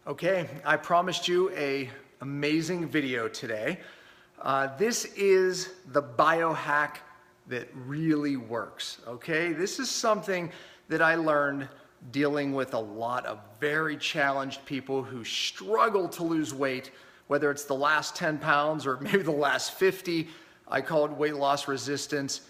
Okay, I promised you an amazing video today. This is the biohack that really works, okay? This is something that I learned dealing with a lot of very challenged people who struggle to lose weight, whether it's the last 10 pounds or maybe the last 50. I call it weight loss resistance.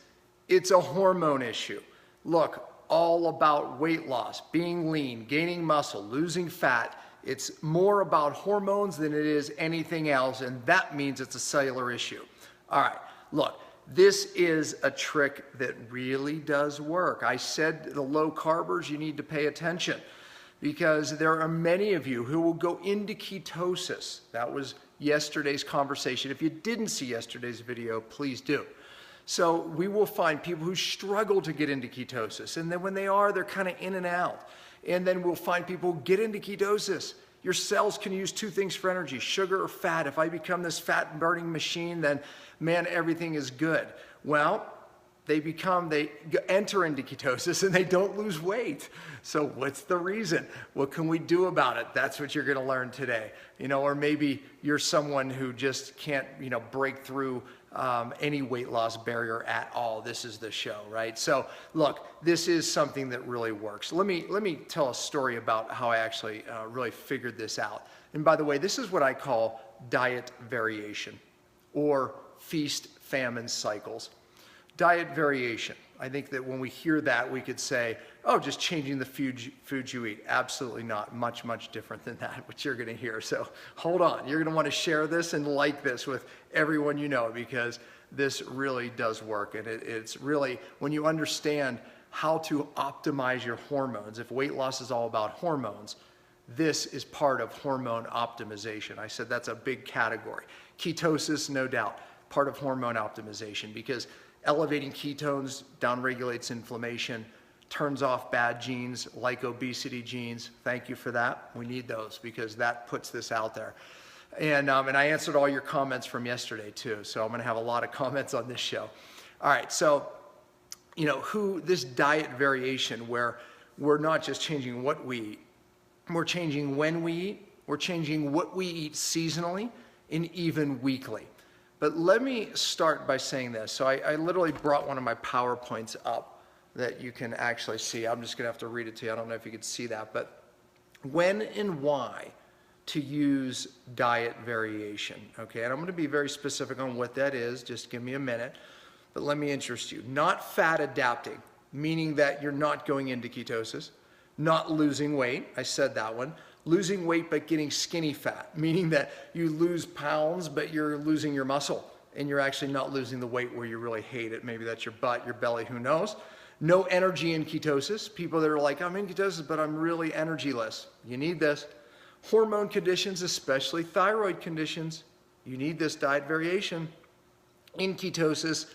It's a hormone issue. Look, all about weight loss, being lean, gaining muscle, losing fat. It's more about hormones than it is anything else, and that means it's a cellular issue. All right, look, this is a trick that really does work. I said the low carbers, you need to pay attention because there are many of you who will go into ketosis. That was yesterday's conversation. If you didn't see yesterday's video, please do. So we will find people who struggle to get into ketosis, and then when they are, they're kind of in and out. And then we'll find people get into ketosis. Your cells can use two things for energy, sugar or fat. If I become this fat burning machine, then man, everything is good. Well, they enter into ketosis and they don't lose weight. So what's the reason? What can we do about it? That's what you're going to learn today. Or maybe you're someone who just can't, break through any weight loss barrier at all. This is the show, right? So look, this is something that really works. Let me tell a story about how I actually really figured this out. And by the way, this is what I call diet variation or feast-famine cycles. Diet variation. I think that when we hear that, we could say, oh, just changing the food you eat. Absolutely not. Much, much different than that, what you're going to hear. So hold on. You're going to want to share this and like this with everyone you know, because this really does work. And it's really, when you understand how to optimize your hormones, if weight loss is all about hormones, this is part of hormone optimization. I said that's a big category. Ketosis, no doubt, part of hormone optimization, because elevating ketones downregulates inflammation, turns off bad genes like obesity genes. Thank you for that. We need those because that puts this out there. And I answered all your comments from yesterday too, so I'm going to have a lot of comments on this show. All right, so this diet variation where we're not just changing what we eat, we're changing when we eat, we're changing what we eat seasonally and even weekly. But let me start by saying this. So I literally brought one of my PowerPoints up that you can actually see. I'm just going to have to read it to you. I don't know if you can see that. But when and why to use diet variation. Okay, and I'm going to be very specific on what that is. Just give me a minute. But let me interest you. Not fat adapting, meaning that you're not going into ketosis. Not losing weight. I said that one. Losing weight but getting skinny fat, meaning that you lose pounds but you're losing your muscle and you're actually not losing the weight where you really hate it. Maybe that's your butt, your belly, who knows. No energy in ketosis. People that are like, I'm in ketosis but I'm really energyless. You need this. Hormone conditions, especially thyroid conditions. You need this diet variation. In ketosis.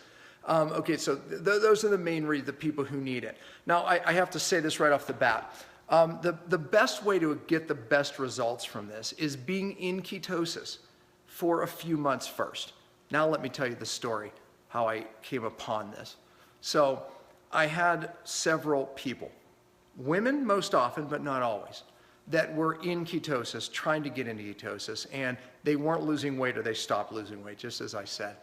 Okay, so those are the main reasons, the people who need it. Now, I have to say this right off the bat. The best way to get the best results from this is being in ketosis for a few months first. Now let me tell you the story, how I came upon this. So I had several people, women most often, but not always, that were in ketosis, trying to get into ketosis, and they weren't losing weight or they stopped losing weight, just as I said.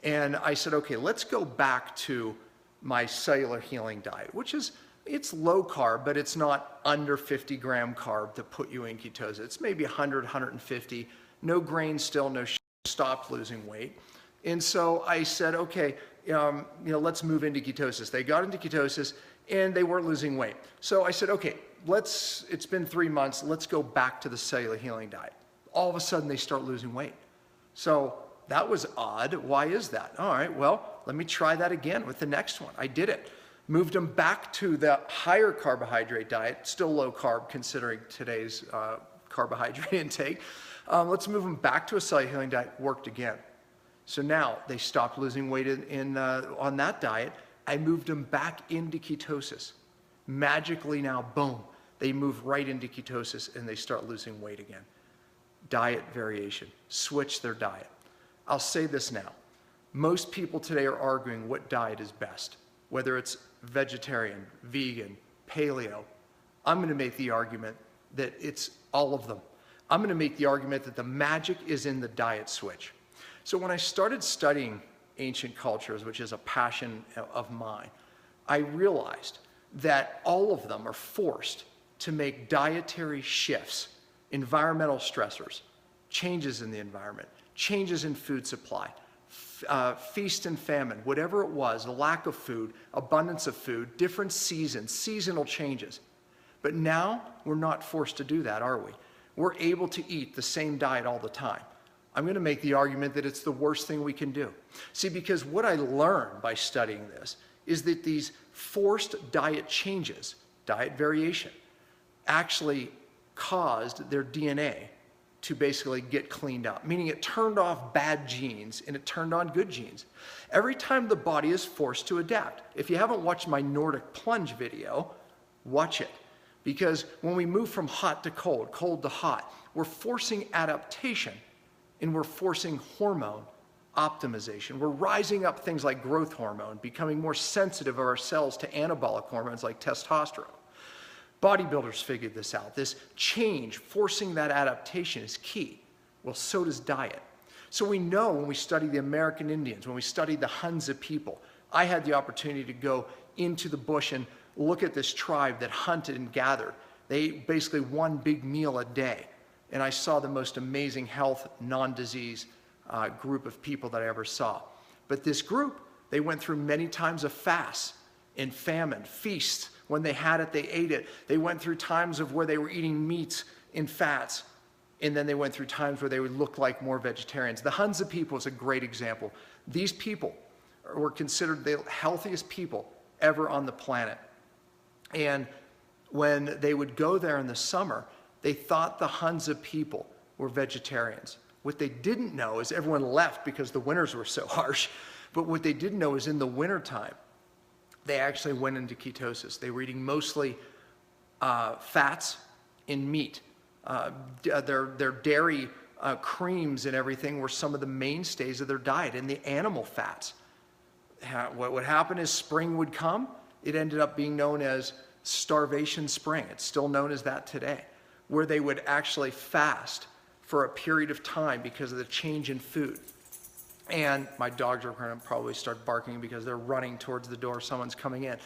And I said, okay, let's go back to my cellular healing diet, which is, it's low carb, but it's not under 50 gram carb to put you in ketosis. It's maybe 100, 150, no grain still, no stopped losing weight. And so I said, okay, let's move into ketosis. They got into ketosis and they weren't losing weight. So I said, okay, it's been 3 months, let's go back to the cellular healing diet. All of a sudden they start losing weight. So that was odd. Why is that? All right, well, let me try that again with the next one. I did it. Moved them back to the higher carbohydrate diet, still low carb considering today's carbohydrate intake. Let's move them back to a cellular healing diet, worked again. So now they stopped losing weight on that diet. I moved them back into ketosis. Magically now, boom, they move right into ketosis and they start losing weight again. Diet variation, switch their diet. I'll say this now. Most people today are arguing what diet is best, whether it's vegetarian, vegan, paleo. I'm going to make the argument that it's all of them. I'm going to make the argument that the magic is in the diet switch. So when I started studying ancient cultures, which is a passion of mine, I realized that all of them are forced to make dietary shifts, environmental stressors, changes in the environment, changes in food supply, feast and famine, whatever it was, the lack of food, abundance of food, different seasons, seasonal changes. But now we're not forced to do that, are we? We're able to eat the same diet all the time. I'm going to make the argument that it's the worst thing we can do. See, because what I learned by studying this is that these forced diet changes, diet variation, actually caused their DNA to basically get cleaned up, meaning it turned off bad genes and it turned on good genes. Every time the body is forced to adapt. If you haven't watched my Nordic plunge video, watch it. Because when we move from hot to cold, cold to hot, we're forcing adaptation and we're forcing hormone optimization. We're rising up things like growth hormone, becoming more sensitive of our cells to anabolic hormones like testosterone. Bodybuilders figured this out. This change, forcing that adaptation is key. Well, so does diet. So we know when we study the American Indians, when we study the Hunza people, I had the opportunity to go into the bush and look at this tribe that hunted and gathered. They ate basically one big meal a day. And I saw the most amazing health, non-disease group of people that I ever saw. But this group, they went through many times of fasts and famine, feasts. When they had it, they ate it. They went through times of where they were eating meats and fats. And then they went through times where they would look like more vegetarians. The Hunza people is a great example. These people were considered the healthiest people ever on the planet. And when they would go there in the summer, they thought the Hunza people were vegetarians. What they didn't know is everyone left because the winters were so harsh. But what they didn't know is in the wintertime, they actually went into ketosis. They were eating mostly fats and meat. Their dairy creams and everything were some of the mainstays of their diet, and the animal fats. What would happen is spring would come. It ended up being known as starvation spring. It's still known as that today, where they would actually fast for a period of time because of the change in food. And my dogs are going to probably start barking because they're running towards the door. Someone's coming in.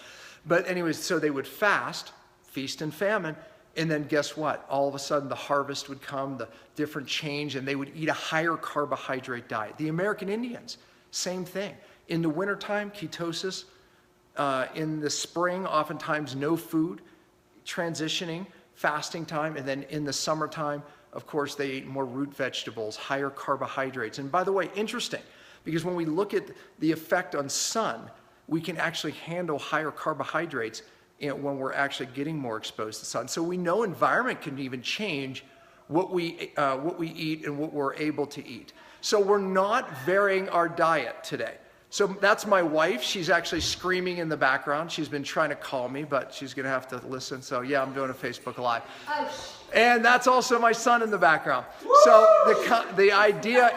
But anyways, so they would fast, feast and famine, and then guess what? All of a sudden the harvest would come, the different change, and they would eat a higher carbohydrate diet. The American Indians, same thing. In the wintertime, ketosis. In the spring, oftentimes no food, transitioning, fasting time, and then in the summertime, of course, they ate more root vegetables, higher carbohydrates. And by the way, interesting, because when we look at the effect on sun, we can actually handle higher carbohydrates when we're actually getting more exposed to sun. So we know environment can even change what we eat and what we're able to eat. So we're not varying our diet today. So that's my wife. She's actually screaming in the background. She's been trying to call me, but she's going to have to listen. So yeah, I'm doing a Facebook Live. And that's also my son in the background. Woo! So the idea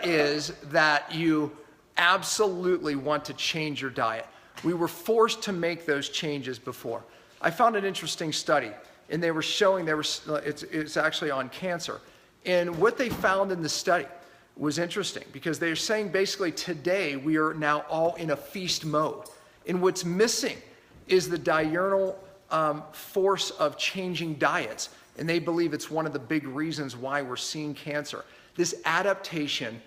is that you absolutely want to change your diet. We were forced to make those changes before. I found an interesting study, and they were showing it's actually on cancer. And what they found in the study was interesting because they're saying basically today we are now all in a feast mode. And what's missing is the diurnal force of changing diets. And they believe it's one of the big reasons why we're seeing cancer. This adaptation,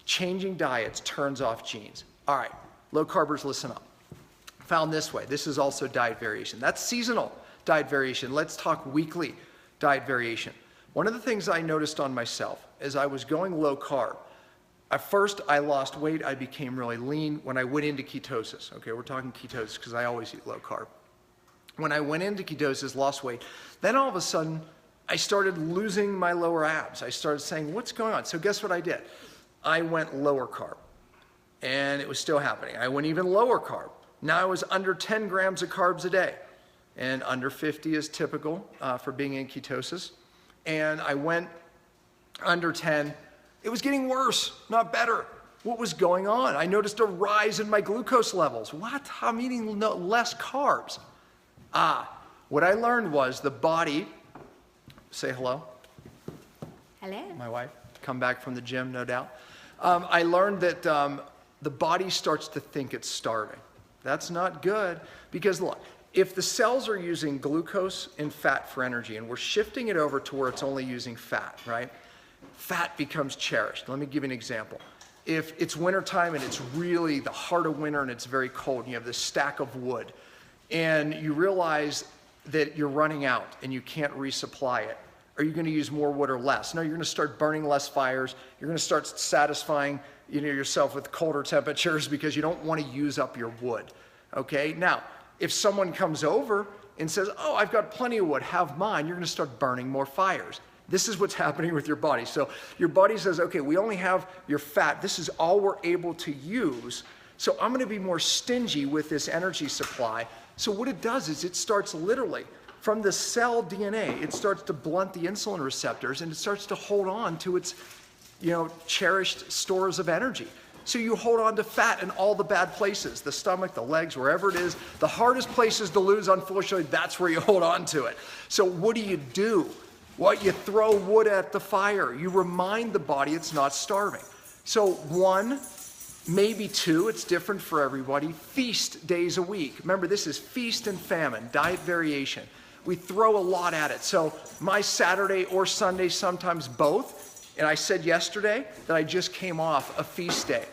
changing diets, turns off genes. All right, low carbers, listen up. Found this way. This is also diet variation. That's seasonal diet variation. Let's talk weekly diet variation. One of the things I noticed on myself as I was going low carb, at first I lost weight, I became really lean when I went into ketosis. Okay, we're talking ketosis because I always eat low carb. When I went into ketosis, lost weight, then all of a sudden I started losing my lower abs. I started saying, what's going on? So guess what I did? I went lower carb, and it was still happening. I went even lower carb. Now I was under 10 grams of carbs a day, and under 50 is typical for being in ketosis. And I went under 10. It was getting worse, not better. What was going on? I noticed a rise in my glucose levels. What? I'm eating less carbs. What I learned was the body say hello. Hello. My wife, come back from the gym, no doubt. I learned that the body starts to think it's starving. That's not good because look, if the cells are using glucose and fat for energy and we're shifting it over to where it's only using fat, right? Fat becomes cherished. Let me give you an example. If it's wintertime and it's really the heart of winter and it's very cold and you have this stack of wood and you realize that you're running out and you can't resupply it, are you going to use more wood or less? No, you're going to start burning less fires. You're going to start satisfying yourself with colder temperatures because you don't want to use up your wood. Okay? Now, if someone comes over and says, oh, I've got plenty of wood, have mine, you're going to start burning more fires. This is what's happening with your body. So your body says, okay, we only have your fat. This is all we're able to use. So I'm going to be more stingy with this energy supply. So what it does is it starts literally from the cell DNA, it starts to blunt the insulin receptors and it starts to hold on to its, cherished stores of energy. So you hold on to fat in all the bad places, the stomach, the legs, wherever it is. The hardest places to lose, unfortunately, that's where you hold on to it. So what do? Well, you throw wood at the fire. You remind the body it's not starving. So 1, maybe 2, it's different for everybody, feast days a week. Remember, this is feast and famine, diet variation. We throw a lot at it. So my Saturday or Sunday, sometimes both. And I said yesterday that I just came off a feast day.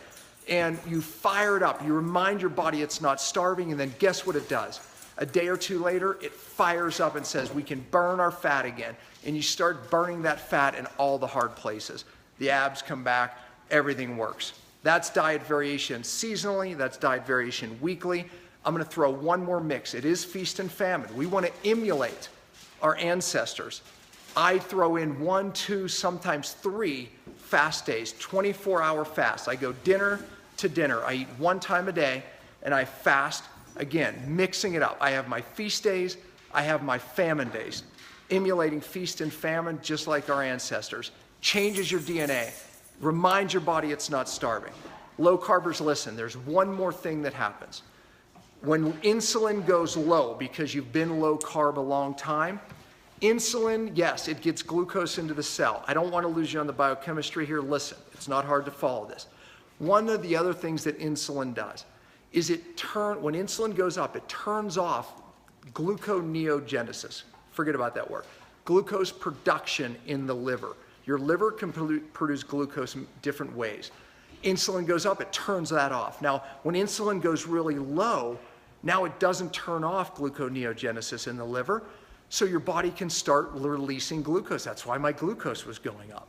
And you fire it up. You remind your body it's not starving. And then guess what it does? A day or two later, it fires up and says, we can burn our fat again. And you start burning that fat in all the hard places. The abs come back. Everything works. That's diet variation seasonally. That's diet variation weekly. I'm going to throw one more mix. It is feast and famine. We want to emulate our ancestors. I throw in 1, 2, sometimes 3 fast days, 24-hour fast. I go dinner to dinner. I eat 1 time a day, and I fast, again, mixing it up. I have my feast days. I have my famine days. Emulating feast and famine, just like our ancestors. Changes your DNA. Reminds your body it's not starving. Low carbers, listen, there's one more thing that happens. When insulin goes low, because you've been low carb a long time, insulin, yes, it gets glucose into the cell. I don't want to lose you on the biochemistry here. Listen, it's not hard to follow this. One of the other things that insulin does is when insulin goes up, it turns off gluconeogenesis. Forget about that word. Glucose production in the liver. Your liver can produce glucose in different ways. Insulin goes up, it turns that off. Now, when insulin goes really low, now it doesn't turn off gluconeogenesis in the liver, so your body can start releasing glucose. That's why my glucose was going up.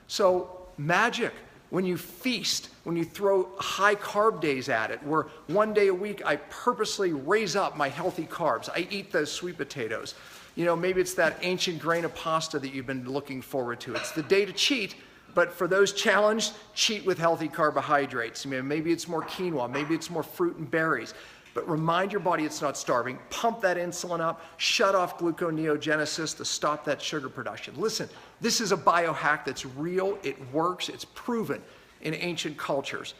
So magic, when you feast, when you throw high carb days at it, where 1 day a week I purposely raise up my healthy carbs. I eat those sweet potatoes. Maybe it's that ancient grain of pasta that you've been looking forward to. It's the day to cheat, but for those challenged, cheat with healthy carbohydrates. Maybe it's more quinoa, maybe it's more fruit and berries. But remind your body it's not starving. Pump that insulin up. Shut off gluconeogenesis to stop that sugar production. Listen, this is a biohack that's real. It works. It's proven in ancient cultures.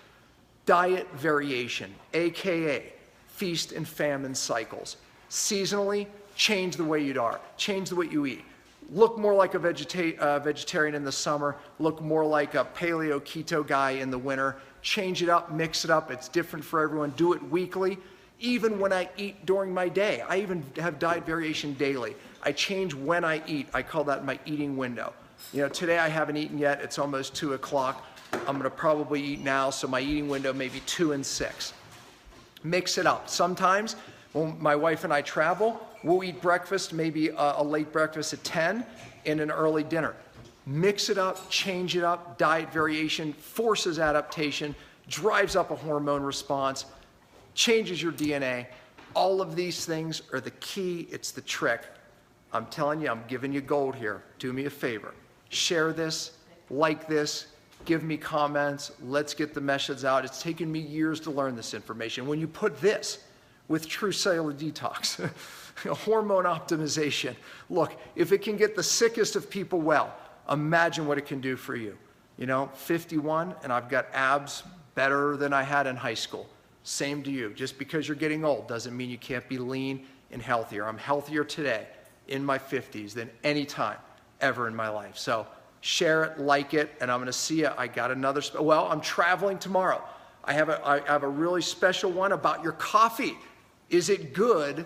Diet variation, AKA feast and famine cycles. Seasonally, change the way you are. Change the way you eat. Look more like a vegetarian in the summer. Look more like a paleo keto guy in the winter. Change it up, mix it up. It's different for everyone. Do it weekly. Even when I eat during my day, I even have diet variation daily. I change when I eat. I call that my eating window. Today I haven't eaten yet. It's almost 2 o'clock. I'm going to probably eat now, so my eating window may be 2 and 6. Mix it up. Sometimes when my wife and I travel, we'll eat breakfast, maybe a late breakfast at 10 and an early dinner. Mix it up, change it up. Diet variation forces adaptation, drives up a hormone response, changes your DNA. All of these things are the key. It's the trick. I'm telling you, I'm giving you gold here. Do me a favor. Share this, like this, give me comments. Let's get the message out. It's taken me years to learn this information. When you put this with true cellular detox, hormone optimization, look, if it can get the sickest of people well, imagine what it can do for you. 51, and I've got abs better than I had in high school. Same to you. Just because you're getting old doesn't mean you can't be lean and healthier. I'm healthier today in my 50s than any time ever in my life. So share it, like it, and I'm going to see you. I got another, well, I'm traveling tomorrow. I have a really special one about your coffee. Is it good?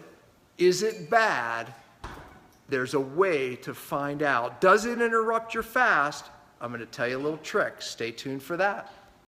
Is it bad? There's a way to find out. Does it interrupt your fast? I'm going to tell you a little trick. Stay tuned for that.